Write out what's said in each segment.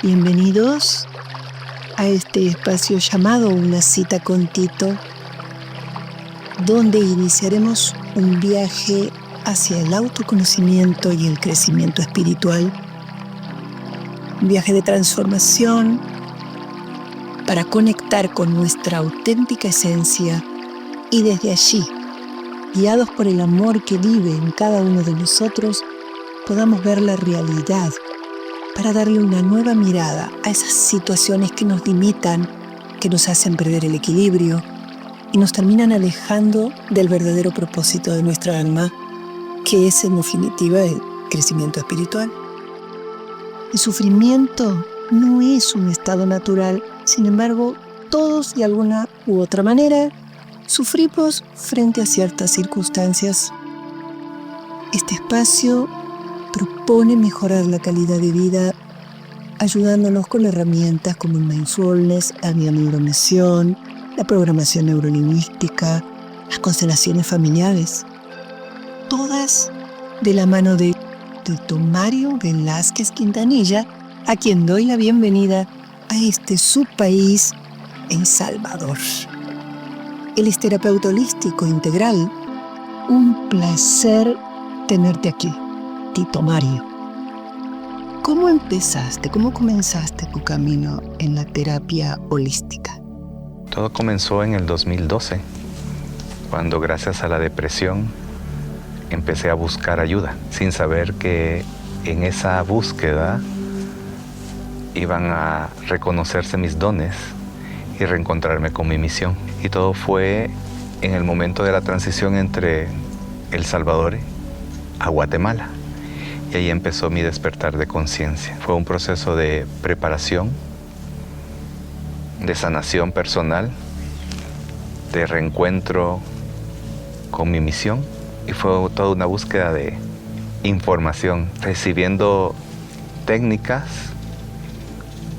Bienvenidos a este espacio llamado Una cita con Tito, donde iniciaremos un viaje hacia el autoconocimiento y el crecimiento espiritual. Un viaje de transformación para conectar con nuestra auténtica esencia y desde allí, guiados por el amor que vive en cada uno de nosotros, podamos ver la realidad para darle una nueva mirada a esas situaciones que nos limitan, que nos hacen perder el equilibrio y nos terminan alejando del verdadero propósito de nuestra alma, que es en definitiva el crecimiento espiritual. El sufrimiento no es un estado natural, sin embargo, todos de alguna u otra manera sufrimos frente a ciertas circunstancias. Este espacio propone mejorar la calidad de vida ayudándonos con herramientas como el mindfulness, la bioneuroemisión, la programación neurolingüística, las constelaciones familiares. Todas de la mano de Mario Velázquez Quintanilla, a quien doy la bienvenida a este su país, El Salvador. Él es terapeuta holístico integral. Un placer tenerte aquí, Tito Mario. ¿Cómo empezaste, cómo comenzaste tu camino en la terapia holística? Todo comenzó en el 2012, cuando gracias a la depresión empecé a buscar ayuda, sin saber que en esa búsqueda iban a reconocerse mis dones y reencontrarme con mi misión. Y todo fue en el momento de la transición entre El Salvador a Guatemala. Y ahí empezó mi despertar de conciencia. Fue un proceso de preparación, de sanación personal, de reencuentro con mi misión. Y fue toda una búsqueda de información, recibiendo técnicas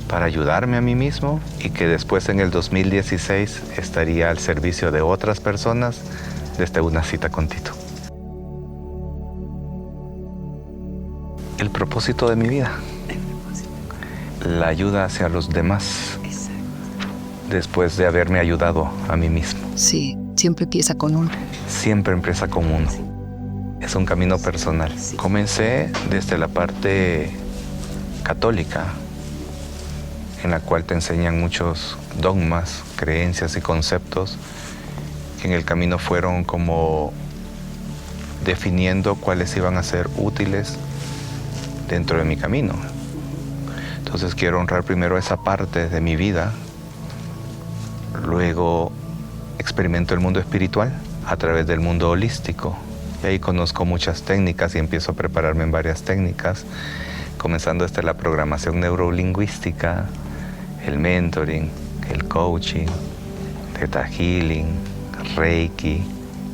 para ayudarme a mí mismo y que después en el 2016 estaría al servicio de otras personas desde Una cita con Tito. El propósito de mi vida, la ayuda hacia los demás, después de haberme ayudado a mí mismo. Sí, siempre empieza con uno. Siempre empieza con uno. Es un camino personal. Comencé desde la parte católica, en la cual te enseñan muchos dogmas, creencias y conceptos que en el camino fueron como definiendo cuáles iban a ser útiles dentro de mi camino. Entonces quiero honrar primero esa parte de mi vida, luego experimento el mundo espiritual a través del mundo holístico y ahí conozco muchas técnicas y empiezo a prepararme en varias técnicas, comenzando desde la programación neurolingüística, el mentoring, el coaching, Theta Healing, Reiki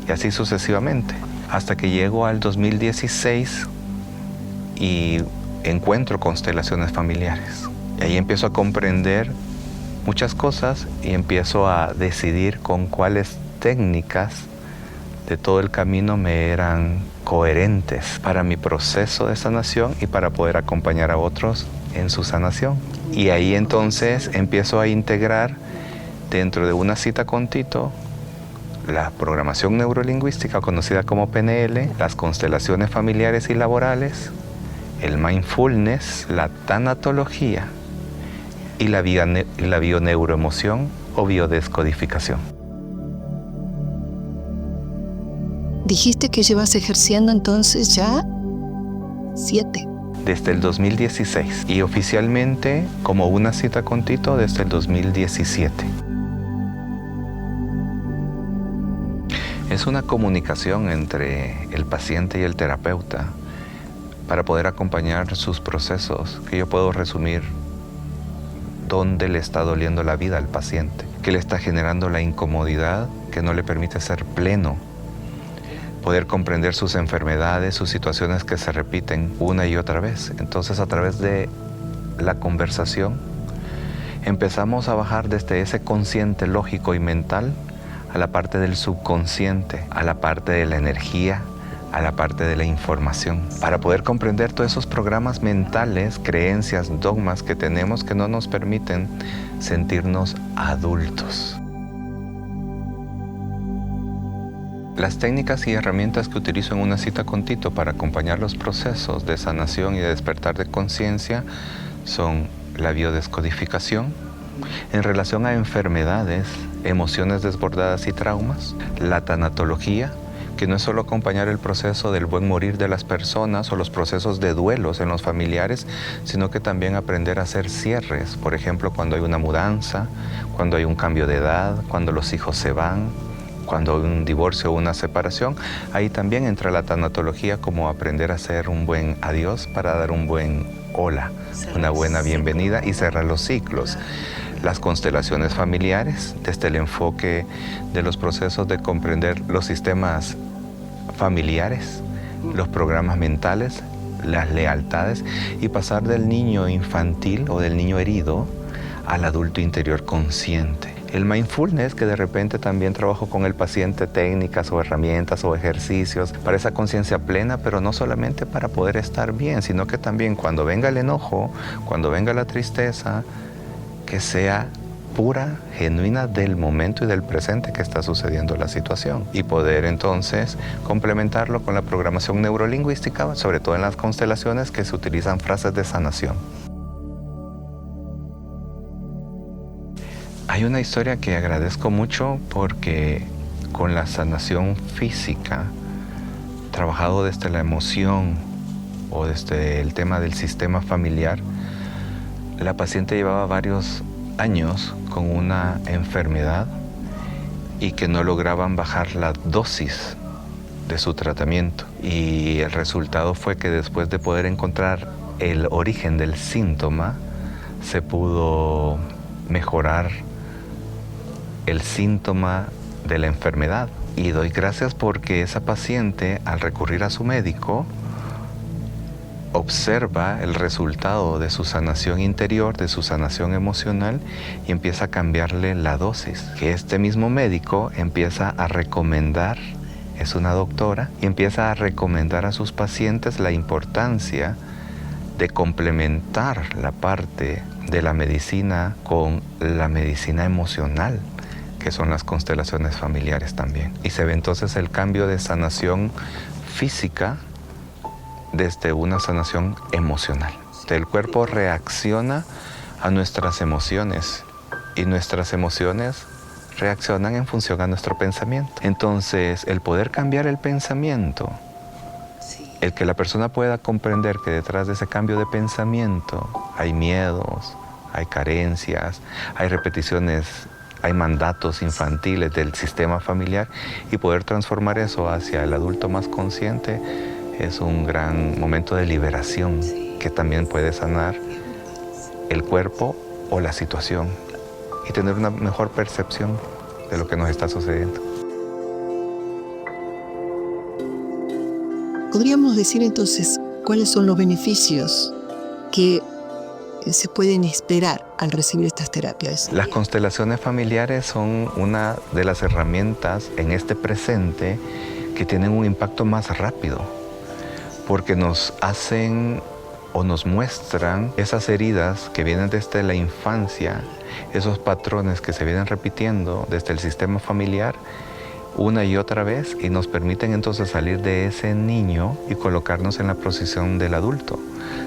y así sucesivamente, hasta que llego al 2016 y encuentro constelaciones familiares. Y ahí empiezo a comprender muchas cosas y empiezo a decidir con cuáles técnicas de todo el camino me eran coherentes para mi proceso de sanación y para poder acompañar a otros en su sanación. Y ahí entonces empiezo a integrar dentro de Una cita con Tito la programación neurolingüística conocida como PNL, las constelaciones familiares y laborales, el mindfulness, la tanatología y la bioneuroemoción o biodescodificación. Dijiste que llevas ejerciendo entonces ya 7. Desde el 2016 y oficialmente como Una cita con Tito desde el 2017. Es una comunicación entre el paciente y el terapeuta para poder acompañar sus procesos, que yo puedo resumir dónde le está doliendo la vida al paciente, qué le está generando la incomodidad que no le permite ser pleno, poder comprender sus enfermedades, sus situaciones que se repiten una y otra vez. Entonces, a través de la conversación, empezamos a bajar desde ese consciente lógico y mental a la parte del subconsciente, a la parte de la energía, a la parte de la información, para poder comprender todos esos programas mentales, creencias, dogmas que tenemos que no nos permiten sentirnos adultos. Las técnicas y herramientas que utilizo en una cita con Tito para acompañar los procesos de sanación y de despertar de conciencia son la biodescodificación en relación a enfermedades, emociones desbordadas y traumas, la tanatología, que no es solo acompañar el proceso del buen morir de las personas o los procesos de duelos en los familiares, sino que también aprender a hacer cierres, por ejemplo, cuando hay una mudanza, cuando hay un cambio de edad, cuando los hijos se van, cuando hay un divorcio o una separación. Ahí también entra la tanatología como aprender a hacer un buen adiós para dar un buen hola, una buena bienvenida y cerrar los ciclos. Las constelaciones familiares, desde el enfoque de los procesos de comprender los sistemas familiares, los programas mentales, las lealtades y pasar del niño infantil o del niño herido al adulto interior consciente. El mindfulness, que de repente también trabajo con el paciente técnicas o herramientas o ejercicios para esa conciencia plena, pero no solamente para poder estar bien, sino que también cuando venga el enojo, cuando venga la tristeza, que sea pura, genuina del momento y del presente que está sucediendo la situación. Y poder entonces complementarlo con la programación neurolingüística, sobre todo en las constelaciones que se utilizan frases de sanación. Hay una historia que agradezco mucho porque con la sanación física, trabajado desde la emoción o desde el tema del sistema familiar, la paciente llevaba varios años con una enfermedad y que no lograban bajar la dosis de su tratamiento. Y el resultado fue que después de poder encontrar el origen del síntoma, se pudo mejorar el síntoma de la enfermedad. Y doy gracias porque esa paciente, al recurrir a su médico, observa el resultado de su sanación interior, de su sanación emocional y empieza a cambiarle la dosis. Que este mismo médico empieza a recomendar, es una doctora, y empieza a recomendar a sus pacientes la importancia de complementar la parte de la medicina con la medicina emocional, que son las constelaciones familiares también. Y se ve entonces el cambio de sanación física desde una sanación emocional. El cuerpo reacciona a nuestras emociones y nuestras emociones reaccionan en función a nuestro pensamiento. Entonces, el poder cambiar el pensamiento, el que la persona pueda comprender que detrás de ese cambio de pensamiento hay miedos, hay carencias, hay repeticiones, hay mandatos infantiles del sistema familiar, y poder transformar eso hacia el adulto más consciente es un gran momento de liberación que también puede sanar el cuerpo o la situación y tener una mejor percepción de lo que nos está sucediendo. ¿Podríamos decir entonces cuáles son los beneficios que se pueden esperar al recibir estas terapias? Las constelaciones familiares son una de las herramientas en este presente que tienen un impacto más rápido, porque nos hacen o nos muestran esas heridas que vienen desde la infancia, esos patrones que se vienen repitiendo desde el sistema familiar una y otra vez, y nos permiten entonces salir de ese niño y colocarnos en la posición del adulto,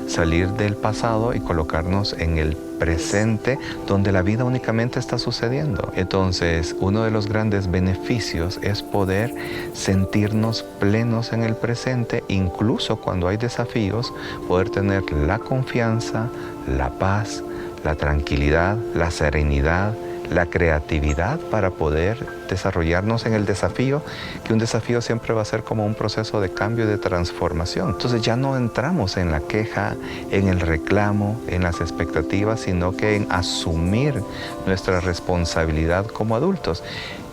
salir del pasado y colocarnos en el presente, donde la vida únicamente está sucediendo. Entonces, uno de los grandes beneficios es poder sentirnos plenos en el presente, incluso cuando hay desafíos, poder tener la confianza, la paz, la tranquilidad, la serenidad, la creatividad para poder desarrollarnos en el desafío, que un desafío siempre va a ser como un proceso de cambio y de transformación. Entonces ya no entramos en la queja, en el reclamo, en las expectativas, sino que en asumir nuestra responsabilidad como adultos.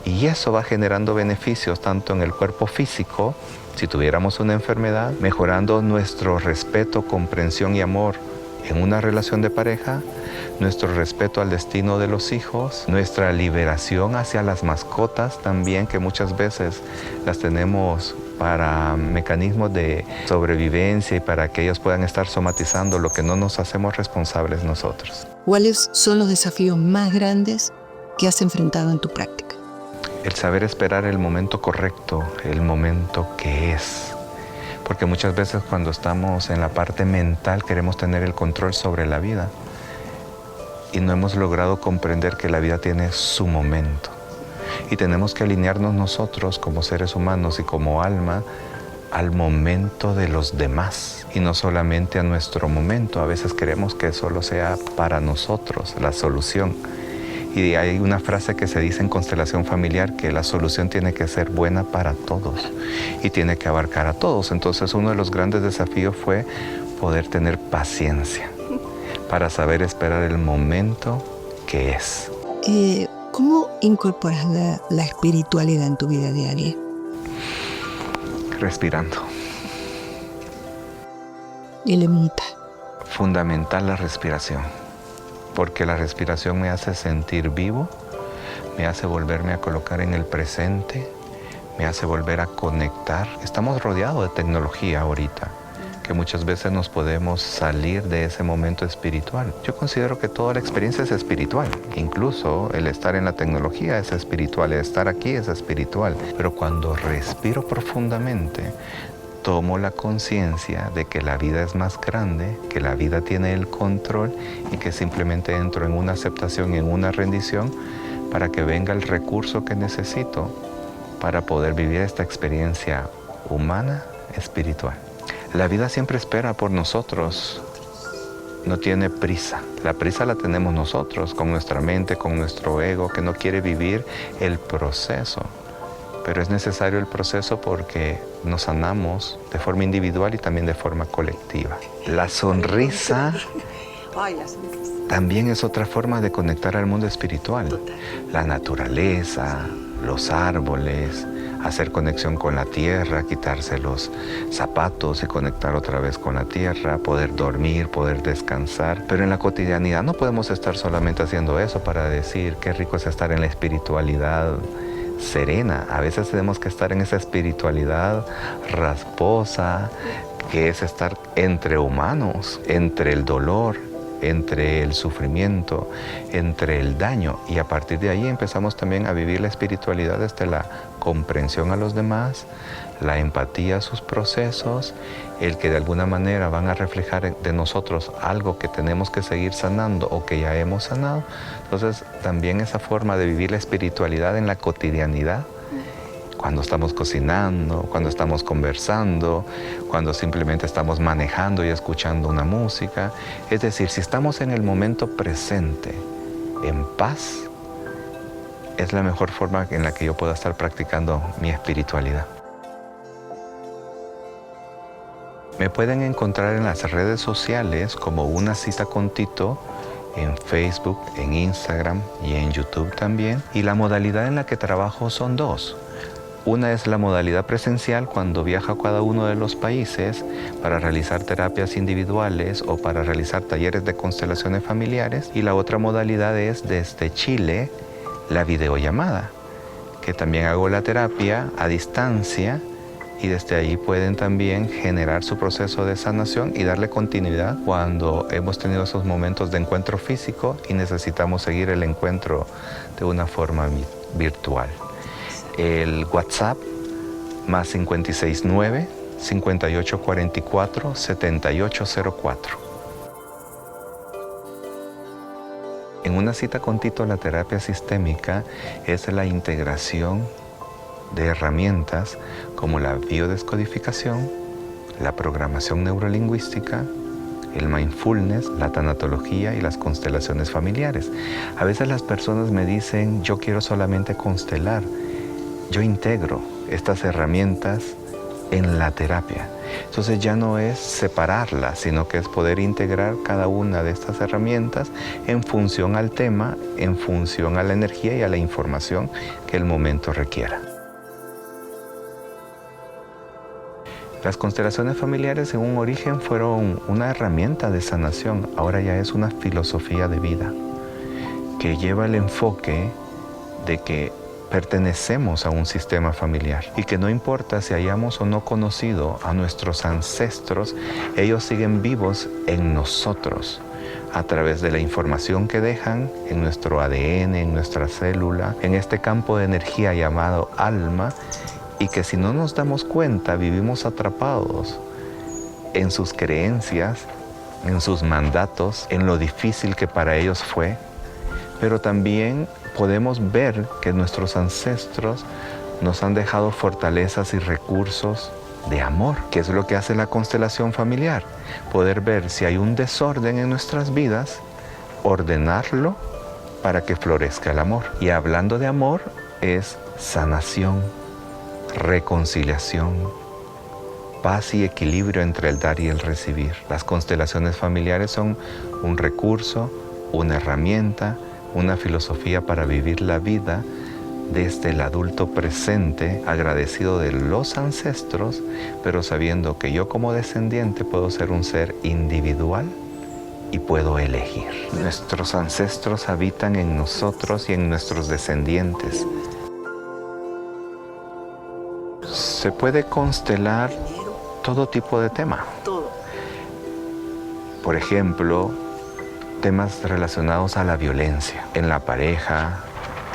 Y eso va generando beneficios tanto en el cuerpo físico, si tuviéramos una enfermedad, mejorando nuestro respeto, comprensión y amor en una relación de pareja, nuestro respeto al destino de los hijos, nuestra liberación hacia las mascotas también, que muchas veces las tenemos para mecanismos de sobrevivencia y para que ellos puedan estar somatizando lo que no nos hacemos responsables nosotros. ¿Cuáles son los desafíos más grandes que has enfrentado en tu práctica? El saber esperar el momento correcto, el momento que es. Porque muchas veces cuando estamos en la parte mental queremos tener el control sobre la vida y no hemos logrado comprender que la vida tiene su momento. Y tenemos que alinearnos nosotros como seres humanos y como alma al momento de los demás y no solamente a nuestro momento. A veces queremos que solo sea para nosotros la solución. Y hay una frase que se dice en constelación familiar que la solución tiene que ser buena para todos y tiene que abarcar a todos. Entonces uno de los grandes desafíos fue poder tener paciencia para saber esperar el momento que es. ¿Cómo incorporas la espiritualidad en tu vida diaria? Respirando. Elementa. Fundamental la respiración, porque la respiración me hace sentir vivo, me hace volverme a colocar en el presente, me hace volver a conectar. Estamos rodeados de tecnología ahorita, que muchas veces nos podemos salir de ese momento espiritual. Yo considero que toda la experiencia es espiritual, incluso el estar en la tecnología es espiritual, el estar aquí es espiritual, pero cuando respiro profundamente, tomo la conciencia de que la vida es más grande, que la vida tiene el control y que simplemente entro en una aceptación y en una rendición para que venga el recurso que necesito para poder vivir esta experiencia humana, espiritual. La vida siempre espera por nosotros, no tiene prisa. La prisa la tenemos nosotros, con nuestra mente, con nuestro ego, que no quiere vivir el proceso. Pero es necesario el proceso porque nos sanamos de forma individual y también de forma colectiva. La sonrisa también es otra forma de conectar al mundo espiritual. La naturaleza, los árboles, hacer conexión con la tierra, quitarse los zapatos y conectar otra vez con la tierra, poder dormir, poder descansar. Pero en la cotidianidad no podemos estar solamente haciendo eso para decir qué rico es estar en la espiritualidad serena. A veces tenemos que estar en esa espiritualidad rasposa, que es estar entre humanos, entre el dolor, entre el sufrimiento, entre el daño, y a partir de ahí empezamos también a vivir la espiritualidad desde la comprensión a los demás, la empatía a sus procesos, el que de alguna manera van a reflejar de nosotros algo que tenemos que seguir sanando o que ya hemos sanado. Entonces también esa forma de vivir la espiritualidad en la cotidianidad, cuando estamos cocinando, cuando estamos conversando, cuando simplemente estamos manejando y escuchando una música. Es decir, si estamos en el momento presente, en paz, es la mejor forma en la que yo puedo estar practicando mi espiritualidad. Me pueden encontrar en las redes sociales como Una Cita con Tito, en Facebook, en Instagram y en YouTube también. Y la modalidad en la que trabajo son dos. Una es la modalidad presencial, cuando viajo a cada uno de los países para realizar terapias individuales o para realizar talleres de constelaciones familiares. Y la otra modalidad es desde Chile, la videollamada, que también hago la terapia a distancia y desde ahí pueden también generar su proceso de sanación y darle continuidad cuando hemos tenido esos momentos de encuentro físico y necesitamos seguir el encuentro de una forma virtual. El WhatsApp más 569-5844-7804. En Una Cita con Tito, la terapia sistémica es la integración de herramientas como la biodescodificación, la programación neurolingüística, el mindfulness, la tanatología y las constelaciones familiares. A veces las personas me dicen, yo quiero solamente constelar. Yo integro estas herramientas en la terapia. Entonces ya no es separarlas, sino que es poder integrar cada una de estas herramientas en función al tema, en función a la energía y a la información que el momento requiera. Las constelaciones familiares en un origen fueron una herramienta de sanación, ahora ya es una filosofía de vida que lleva el enfoque de que pertenecemos a un sistema familiar y que no importa si hayamos o no conocido a nuestros ancestros, ellos siguen vivos en nosotros a través de la información que dejan en nuestro ADN, en nuestra célula, en este campo de energía llamado alma, y que si no nos damos cuenta vivimos atrapados en sus creencias, en sus mandatos, en lo difícil que para ellos fue, pero también podemos ver que nuestros ancestros nos han dejado fortalezas y recursos de amor, que es lo que hace la constelación familiar. Poder ver si hay un desorden en nuestras vidas, ordenarlo para que florezca el amor. Y hablando de amor, es sanación, reconciliación, paz y equilibrio entre el dar y el recibir. Las constelaciones familiares son un recurso, una herramienta, una filosofía para vivir la vida desde el adulto presente, agradecido de los ancestros, pero sabiendo que yo como descendiente puedo ser un ser individual y puedo elegir. Nuestros ancestros habitan en nosotros y en nuestros descendientes. Se puede constelar todo tipo de tema. Por ejemplo, temas relacionados a la violencia en la pareja,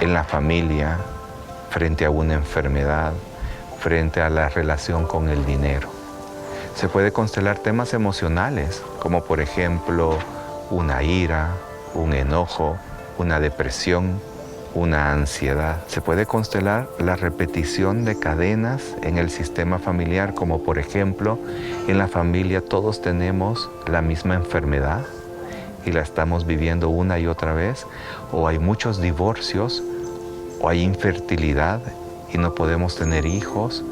en la familia, frente a una enfermedad, frente a la relación con el dinero. Se puede constelar temas emocionales, como por ejemplo una ira, un enojo, una depresión, una ansiedad. Se puede constelar la repetición de cadenas en el sistema familiar, como por ejemplo en la familia todos tenemos la misma enfermedad y la estamos viviendo una y otra vez, o hay muchos divorcios, o hay infertilidad y no podemos tener hijos,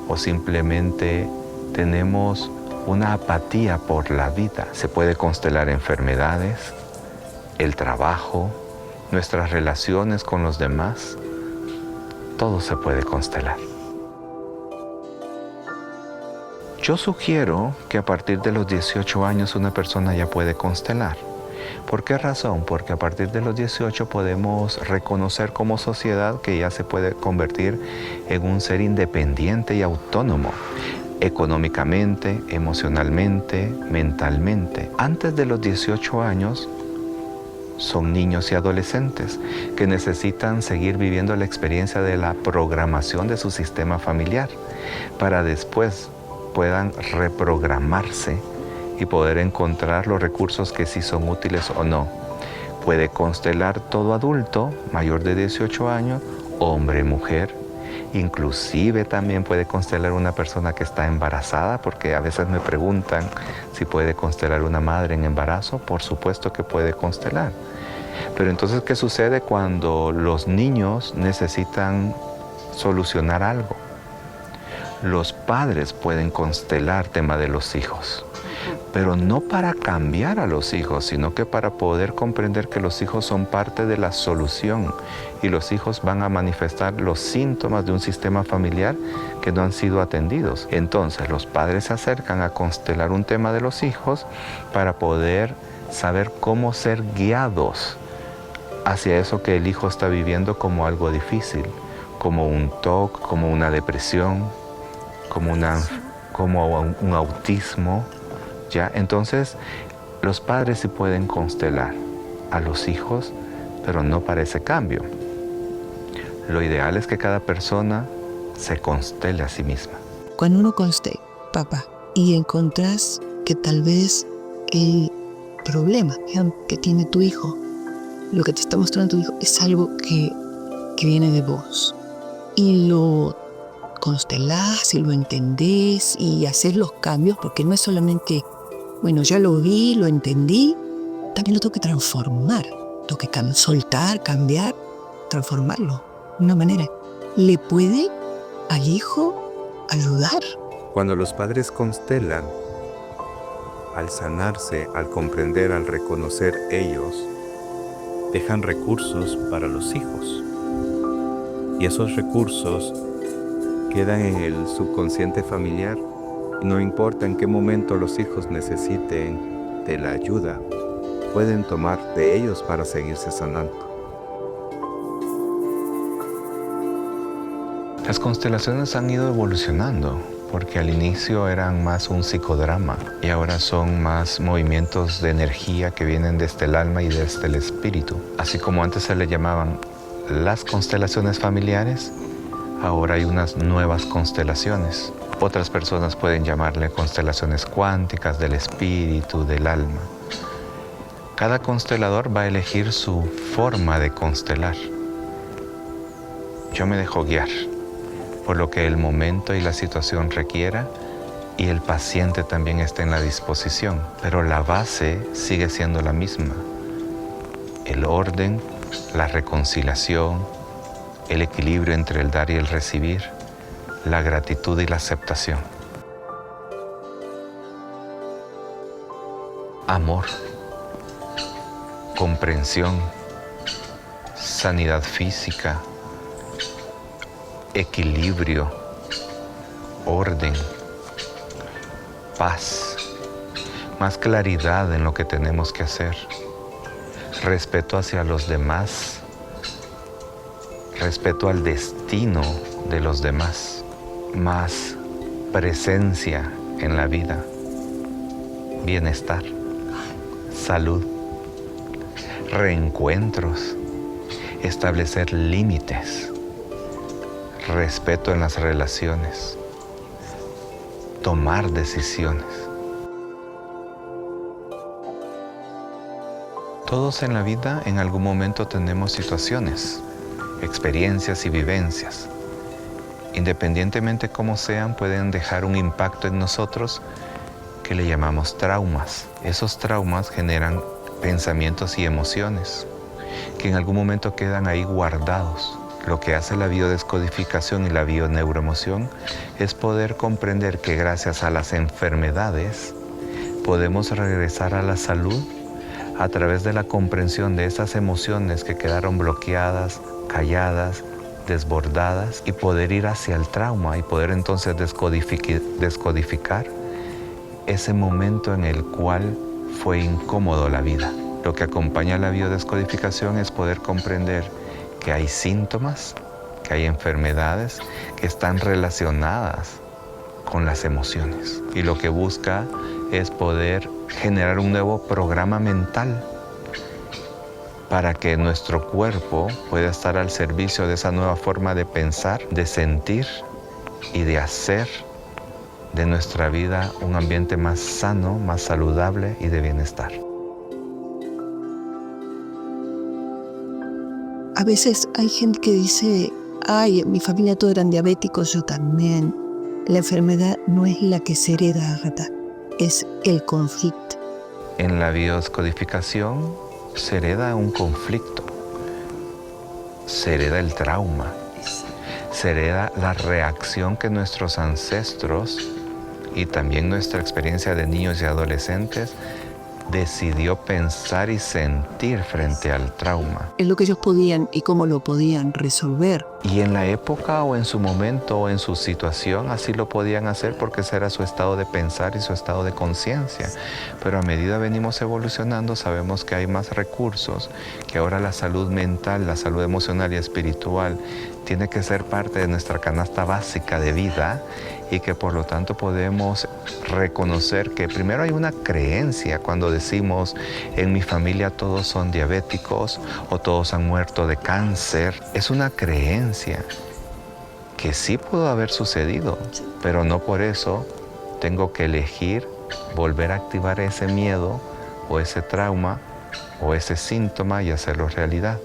o simplemente tenemos una apatía por la vida. Se puede constelar enfermedades, el trabajo, nuestras relaciones con los demás. Todo se puede constelar. Yo sugiero que a partir de los 18 años una persona ya puede constelar. ¿Por qué razón? Porque a partir de los 18 podemos reconocer como sociedad que ya se puede convertir en un ser independiente y autónomo, económicamente, emocionalmente, mentalmente. Antes de los 18 años son niños y adolescentes que necesitan seguir viviendo la experiencia de la programación de su sistema familiar para después puedan reprogramarse y poder encontrar los recursos que sí son útiles o no. Puede constelar todo adulto mayor de 18 años, hombre, mujer. Inclusive también puede constelar una persona que está embarazada, porque a veces me preguntan si puede constelar una madre en embarazo. Por supuesto que puede constelar. Pero entonces, ¿qué sucede cuando los niños necesitan solucionar algo? Los padres pueden constelar tema de los hijos, pero no para cambiar a los hijos, sino que para poder comprender que los hijos son parte de la solución y los hijos van a manifestar los síntomas de un sistema familiar que no han sido atendidos. Entonces los padres se acercan a constelar un tema de los hijos para poder saber cómo ser guiados hacia eso que el hijo está viviendo como algo difícil, como un TOC, como una depresión, como un autismo. ¿Ya? Entonces, los padres sí pueden constelar a los hijos, pero no para ese cambio. Lo ideal es que cada persona se constele a sí misma. Cuando uno constela, papá, y encontrás que tal vez el problema que tiene tu hijo, lo que te está mostrando tu hijo, es algo que viene de vos, y lo constelás y lo entendés y haces los cambios, porque no es solamente, bueno, ya lo vi, lo entendí, también lo tengo que transformar, tengo que soltar, cambiar, transformarlo de una manera. ¿Le puede al hijo ayudar? Cuando los padres constelan, al sanarse, al comprender, al reconocer ellos, dejan recursos para los hijos. Y esos recursos quedan en el subconsciente familiar. No importa en qué momento los hijos necesiten de la ayuda, pueden tomar de ellos para seguirse sanando. Las constelaciones han ido evolucionando, porque al inicio eran más un psicodrama y ahora son más movimientos de energía que vienen desde el alma y desde el espíritu. Así como antes se le llamaban las constelaciones familiares, ahora hay unas nuevas constelaciones. Otras personas pueden llamarle constelaciones cuánticas del espíritu, del alma. Cada constelador va a elegir su forma de constelar. Yo me dejo guiar por lo que el momento y la situación requiera, y el paciente también está en la disposición, pero la base sigue siendo la misma: el orden, la reconciliación, el equilibrio entre el dar y el recibir, la gratitud y la aceptación. Amor, comprensión, sanidad física, equilibrio, orden, paz, más claridad en lo que tenemos que hacer, respeto hacia los demás, respeto al destino de los demás, más presencia en la vida, bienestar, salud, reencuentros, establecer límites, respeto en las relaciones, tomar decisiones. Todos en la vida en algún momento tenemos situaciones, experiencias y vivencias. Independientemente cómo sean, pueden dejar un impacto en nosotros que le llamamos traumas. Esos traumas generan pensamientos y emociones que en algún momento quedan ahí guardados. Lo que hace la biodescodificación y la bioneuroemoción es poder comprender que gracias a las enfermedades podemos regresar a la salud a través de la comprensión de esas emociones que quedaron bloqueadas, calladas, desbordadas, y poder ir hacia el trauma y poder entonces descodificar ese momento en el cual fue incómodo la vida. Lo que acompaña a la biodescodificación es poder comprender que hay síntomas, que hay enfermedades que están relacionadas con las emociones. Y lo que busca es poder generar un nuevo programa mental para que nuestro cuerpo pueda estar al servicio de esa nueva forma de pensar, de sentir y de hacer de nuestra vida un ambiente más sano, más saludable y de bienestar. A veces hay gente que dice, ay, en mi familia todos eran diabéticos, yo también. La enfermedad no es la que se hereda, Agatha, es el conflicto. En la biodescodificación se hereda un conflicto, se hereda el trauma, se hereda la reacción que nuestros ancestros y también nuestra experiencia de niños y adolescentes decidió pensar y sentir frente al trauma. Es lo que ellos podían y cómo lo podían resolver. Y en la época o en su momento o en su situación así lo podían hacer porque ese era su estado de pensar y su estado de conciencia. Pero a medida venimos evolucionando sabemos que hay más recursos, que ahora la salud mental, la salud emocional y espiritual tiene que ser parte de nuestra canasta básica de vida, y que por lo tanto podemos reconocer que primero hay una creencia cuando decimos en mi familia todos son diabéticos o todos han muerto de cáncer. Es una creencia que sí pudo haber sucedido, pero no por eso tengo que elegir volver a activar ese miedo o ese trauma o ese síntoma y hacerlo realidad.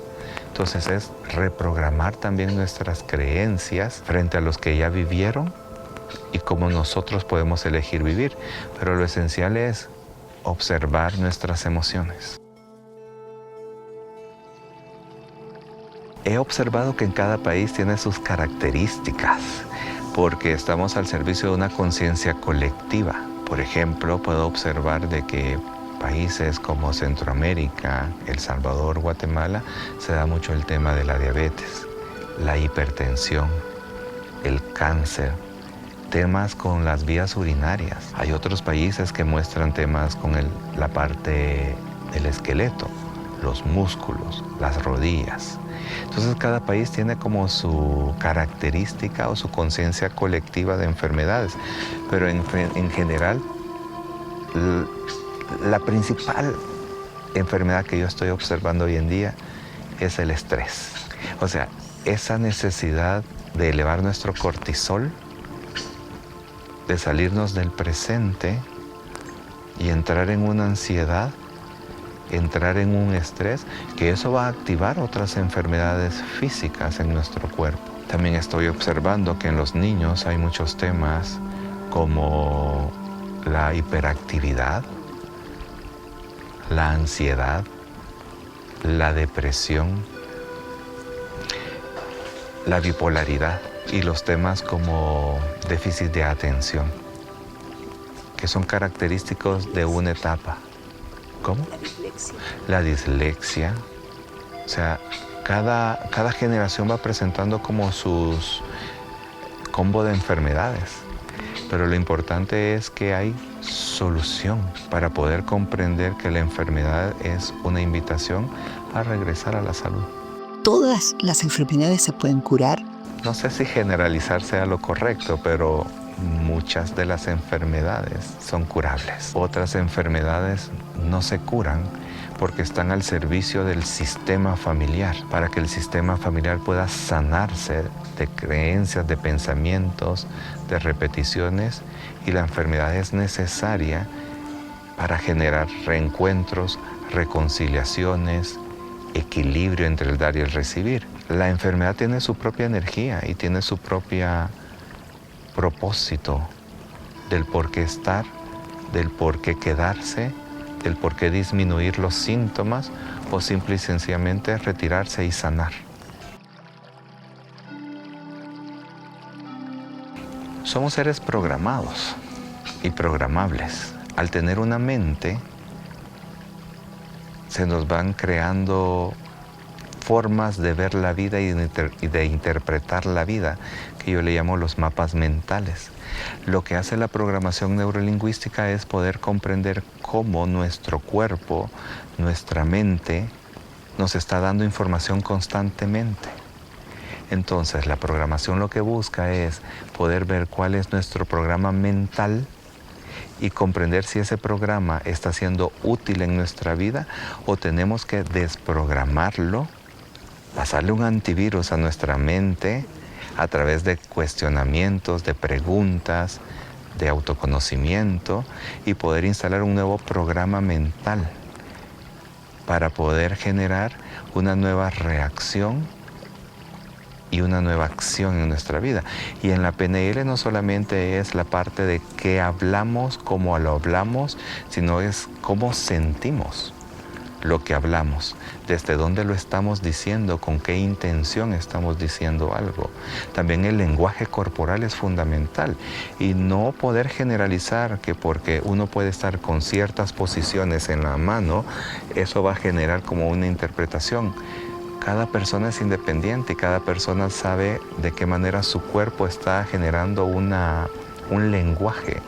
Entonces es reprogramar también nuestras creencias frente a los que ya vivieron y cómo nosotros podemos elegir vivir. Pero lo esencial es observar nuestras emociones. He observado que en cada país tiene sus características, porque estamos al servicio de una conciencia colectiva. Por ejemplo, puedo observar de que países como Centroamérica, El Salvador, Guatemala, se da mucho el tema de la diabetes, la hipertensión, el cáncer, temas con las vías urinarias. Hay otros países que muestran temas con la parte del esqueleto, los músculos, las rodillas. Entonces cada país tiene como su característica o su conciencia colectiva de enfermedades, pero en general la principal enfermedad que yo estoy observando hoy en día es el estrés. O sea, esa necesidad de elevar nuestro cortisol, de salirnos del presente y entrar en una ansiedad, entrar en un estrés, que eso va a activar otras enfermedades físicas en nuestro cuerpo. También estoy observando que en los niños hay muchos temas como la hiperactividad, la ansiedad, la depresión, la bipolaridad y los temas como déficit de atención, que son característicos de una etapa. ¿Cómo? La dislexia. La dislexia. O sea, cada generación va presentando como sus combo de enfermedades. Pero lo importante es que hay solución para poder comprender que la enfermedad es una invitación a regresar a la salud. ¿Todas las enfermedades se pueden curar? No sé si generalizar sea lo correcto, pero muchas de las enfermedades son curables. Otras enfermedades no se curan porque están al servicio del sistema familiar, para que el sistema familiar pueda sanarse de creencias, de pensamientos, de repeticiones, y la enfermedad es necesaria para generar reencuentros, reconciliaciones, equilibrio entre el dar y el recibir. La enfermedad tiene su propia energía y tiene su propia propósito del por qué estar, del por qué quedarse, del por qué disminuir los síntomas o simple y sencillamente retirarse y sanar. Somos seres programados y programables. Al tener una mente, se nos van creando formas de ver la vida y de interpretar la vida, que yo le llamo los mapas mentales. Lo que hace la programación neurolingüística es poder comprender cómo nuestro cuerpo, nuestra mente, nos está dando información constantemente. Entonces, la programación lo que busca es poder ver cuál es nuestro programa mental y comprender si ese programa está siendo útil en nuestra vida o tenemos que desprogramarlo, pasarle un antivirus a nuestra mente a través de cuestionamientos, de preguntas, de autoconocimiento y poder instalar un nuevo programa mental para poder generar una nueva reacción y una nueva acción en nuestra vida. Y en la PNL no solamente es la parte de qué hablamos, cómo lo hablamos, sino es cómo sentimos lo que hablamos, desde dónde lo estamos diciendo, con qué intención estamos diciendo algo. También el lenguaje corporal es fundamental y no poder generalizar que porque uno puede estar con ciertas posiciones en la mano, eso va a generar como una interpretación. Cada persona es independiente y cada persona sabe de qué manera su cuerpo está generando un lenguaje.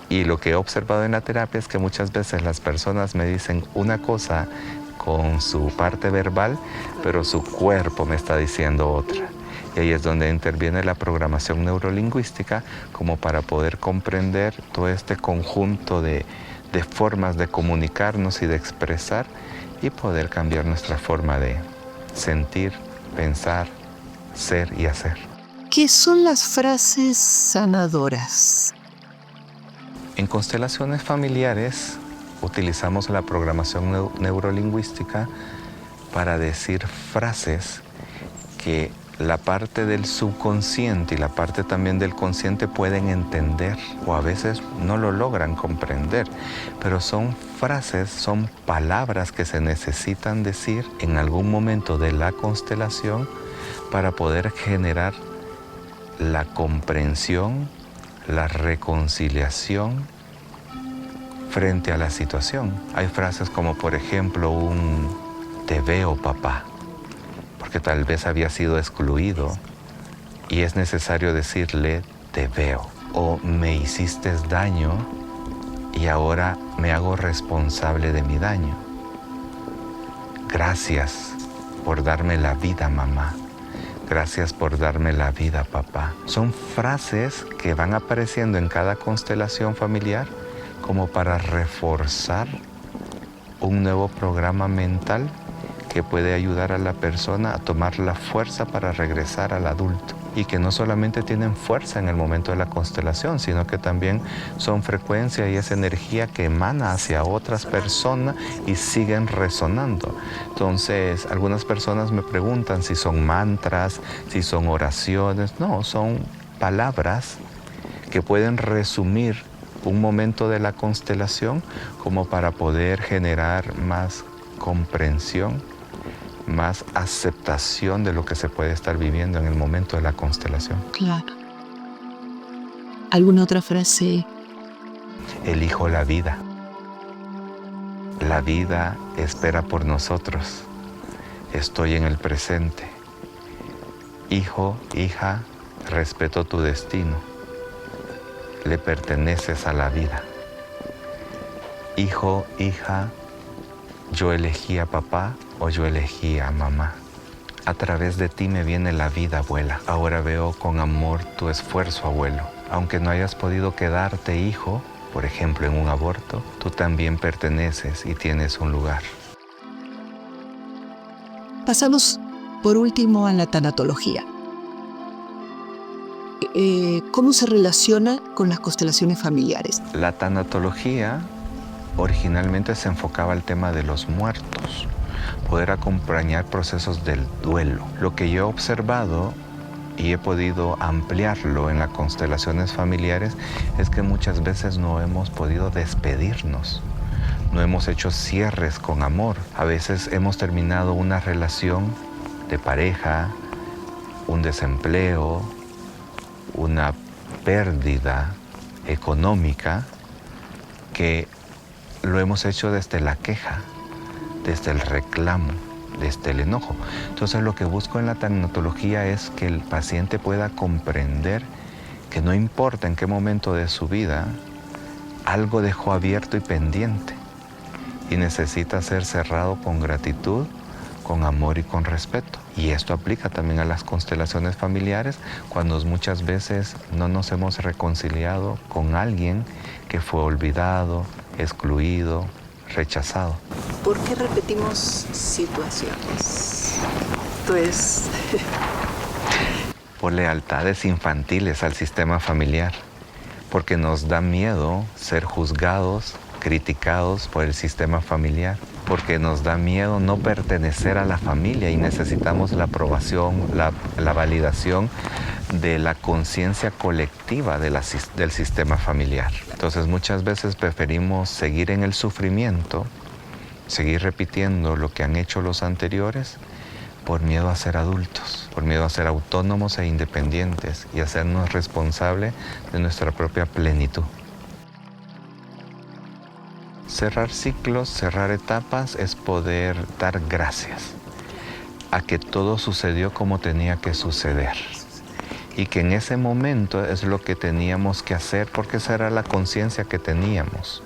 Y lo que he observado en la terapia es que muchas veces las personas me dicen una cosa con su parte verbal, pero su cuerpo me está diciendo otra. Y ahí es donde interviene la programación neurolingüística como para poder comprender todo este conjunto de formas de comunicarnos y de expresar y poder cambiar nuestra forma de sentir, pensar, ser y hacer. ¿Qué son las frases sanadoras? En constelaciones familiares utilizamos la programación neurolingüística para decir frases que la parte del subconsciente y la parte también del consciente pueden entender o a veces no lo logran comprender, pero son frases, son palabras que se necesitan decir en algún momento de la constelación para poder generar la comprensión, la reconciliación frente a la situación. Hay frases como por ejemplo un "te veo, papá", porque tal vez había sido excluido y es necesario decirle "te veo", o "me hiciste daño y ahora me hago responsable de mi daño". "Gracias por darme la vida, mamá. Gracias por darme la vida, papá. Son frases que van apareciendo en cada constelación familiar como para reforzar un nuevo programa mental que puede ayudar a la persona a tomar la fuerza para regresar al adulto. Y que no solamente tienen fuerza en el momento de la constelación, sino que también son frecuencia y es energía que emana hacia otras personas y siguen resonando. Entonces, algunas personas me preguntan si son mantras, si son oraciones. No, son palabras que pueden resumir un momento de la constelación como para poder generar más comprensión, más aceptación de lo que se puede estar viviendo en el momento de la constelación. Claro. ¿Alguna otra frase? Elijo la vida. La vida espera por nosotros. Estoy en el presente. Hijo, hija, respeto tu destino. Le perteneces a la vida. Hijo, hija, yo elegí a papá o yo elegí a mamá. A través de ti me viene la vida, abuela. Ahora veo con amor tu esfuerzo, abuelo. Aunque no hayas podido quedarte, hijo, por ejemplo, en un aborto, tú también perteneces y tienes un lugar. Pasamos por último a la tanatología. ¿Cómo se relaciona con las constelaciones familiares? La tanatología originalmente se enfocaba al tema de los muertos, poder acompañar procesos del duelo. Lo que yo he observado y he podido ampliarlo en las constelaciones familiares es que muchas veces no hemos podido despedirnos, no hemos hecho cierres con amor. A veces hemos terminado una relación de pareja, un desempleo, una pérdida económica que lo hemos hecho desde la queja, desde el reclamo, desde el enojo. Entonces lo que busco en la tanatología es que el paciente pueda comprender que no importa en qué momento de su vida, algo dejó abierto y pendiente y necesita ser cerrado con gratitud, con amor y con respeto. Y esto aplica también a las constelaciones familiares cuando muchas veces no nos hemos reconciliado con alguien que fue olvidado, excluido, rechazado. ¿Por qué repetimos situaciones? Pues... Por lealtades infantiles al sistema familiar, porque nos da miedo ser juzgados, criticados por el sistema familiar, porque nos da miedo no pertenecer a la familia y necesitamos la aprobación, la validación de la conciencia colectiva del sistema familiar. Entonces muchas veces preferimos seguir en el sufrimiento, seguir repitiendo lo que han hecho los anteriores por miedo a ser adultos, por miedo a ser autónomos e independientes y hacernos responsables de nuestra propia plenitud. Cerrar ciclos, cerrar etapas es poder dar gracias a que todo sucedió como tenía que suceder y que en ese momento es lo que teníamos que hacer porque esa era la conciencia que teníamos.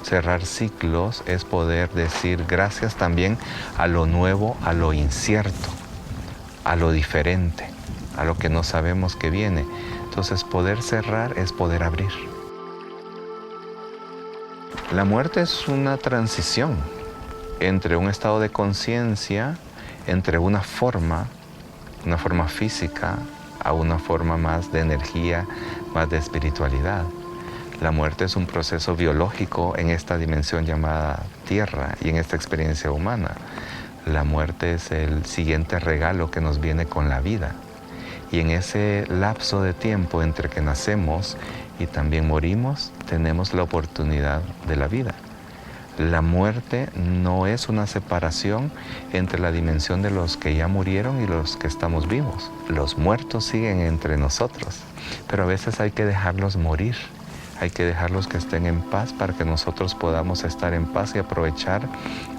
Cerrar ciclos es poder decir gracias también a lo nuevo, a lo incierto, a lo diferente, a lo que no sabemos que viene. Entonces poder cerrar es poder abrir. La muerte es una transición entre un estado de conciencia, entre una forma física, a una forma más de energía, más de espiritualidad. La muerte es un proceso biológico en esta dimensión llamada Tierra y en esta experiencia humana. La muerte es el siguiente regalo que nos viene con la vida. Y en ese lapso de tiempo entre que nacemos y también morimos, tenemos la oportunidad de la vida. La muerte no es una separación entre la dimensión de los que ya murieron y los que estamos vivos. Los muertos siguen entre nosotros, pero a veces hay que dejarlos morir. Hay que dejarlos que estén en paz para que nosotros podamos estar en paz y aprovechar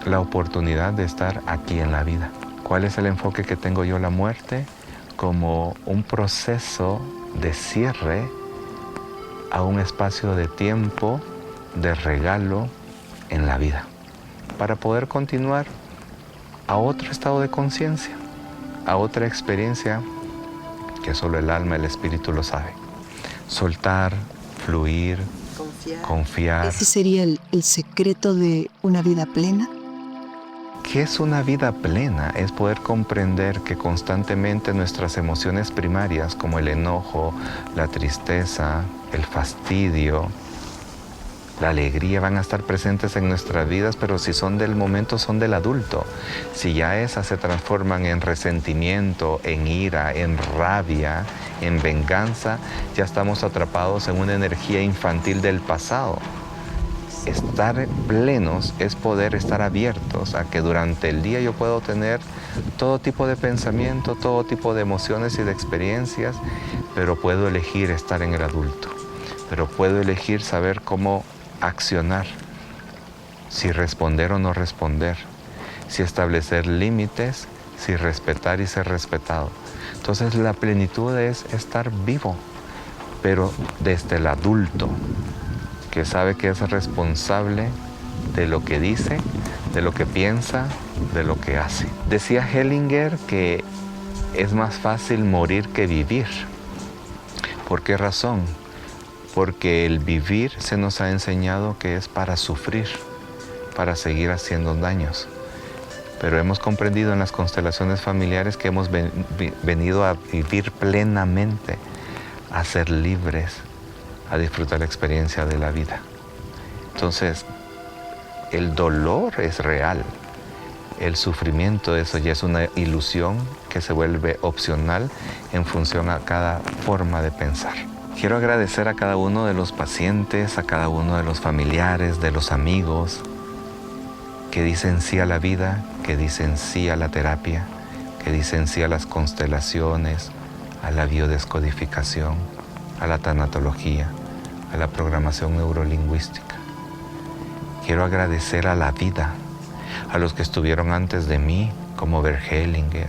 la oportunidad de estar aquí en la vida. ¿Cuál es el enfoque que tengo yo a la muerte? Como un proceso de cierre a un espacio de tiempo, de regalo en la vida, para poder continuar a otro estado de conciencia, a otra experiencia que solo el alma, el espíritu lo sabe. Soltar, fluir, confiar. ¿Ese sería el secreto de una vida plena? ¿Qué es una vida plena? Es poder comprender que constantemente nuestras emociones primarias, como el enojo, la tristeza, el fastidio, la alegría, van a estar presentes en nuestras vidas, pero si son del momento, son del adulto. Si ya esas se transforman en resentimiento, en ira, en rabia, en venganza, ya estamos atrapados en una energía infantil del pasado. Estar plenos es poder estar abiertos a que durante el día yo puedo tener todo tipo de pensamiento, todo tipo de emociones y de experiencias, pero puedo elegir estar en el adulto. Pero puedo elegir saber cómo accionar, si responder o no responder, si establecer límites, si respetar y ser respetado. Entonces la plenitud es estar vivo, pero desde el adulto, que sabe que es responsable de lo que dice, de lo que piensa, de lo que hace. Decía Hellinger que es más fácil morir que vivir. ¿Por qué razón? Porque el vivir se nos ha enseñado que es para sufrir, para seguir haciendo daños. Pero hemos comprendido en las constelaciones familiares que hemos venido a vivir plenamente, a ser libres, a disfrutar la experiencia de la vida. Entonces, el dolor es real. El sufrimiento, eso ya es una ilusión que se vuelve opcional en función a cada forma de pensar. Quiero agradecer a cada uno de los pacientes, a cada uno de los familiares, de los amigos, que dicen sí a la vida, que dicen sí a la terapia, que dicen sí a las constelaciones, a la biodescodificación, a la tanatología, a la programación neurolingüística. Quiero agradecer a la vida, a los que estuvieron antes de mí, como Bert Hellinger,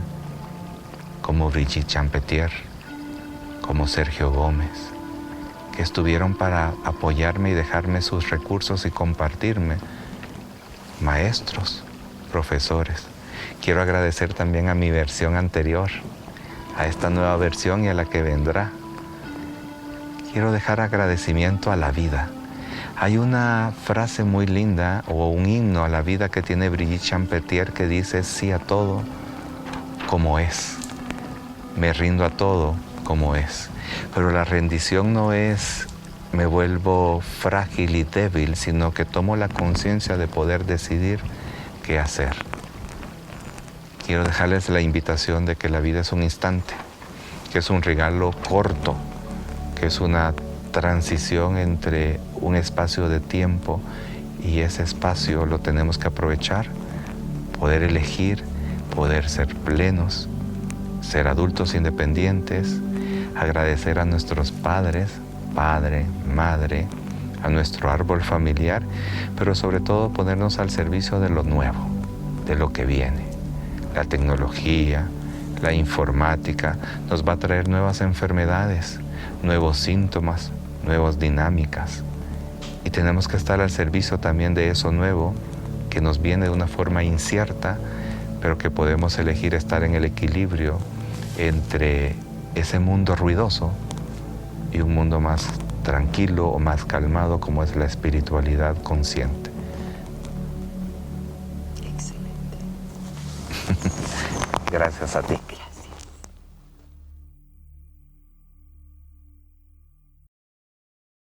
como Brigitte Champetier, como Sergio Gómez, que estuvieron para apoyarme y dejarme sus recursos y compartirme. Maestros, profesores. Quiero agradecer también a mi versión anterior, a esta nueva versión y a la que vendrá. Quiero dejar agradecimiento a la vida. Hay una frase muy linda o un himno a la vida que tiene Brigitte Champetier que dice sí a todo como es. Me rindo a todo como es. Pero la rendición no es me vuelvo frágil y débil, sino que tomo la conciencia de poder decidir qué hacer. Quiero dejarles la invitación de que la vida es un instante, que es un regalo corto, que es una transición entre un espacio de tiempo y ese espacio lo tenemos que aprovechar, poder elegir, poder ser plenos, ser adultos independientes, agradecer a nuestros padres, padre, madre, a nuestro árbol familiar, pero sobre todo ponernos al servicio de lo nuevo, de lo que viene. La tecnología, la informática nos va a traer nuevas enfermedades, nuevos síntomas, nuevas dinámicas. Y tenemos que estar al servicio también de eso nuevo que nos viene de una forma incierta, pero que podemos elegir estar en el equilibrio entre ese mundo ruidoso y un mundo más tranquilo o más calmado como es la espiritualidad consciente. Excelente. Gracias a ti.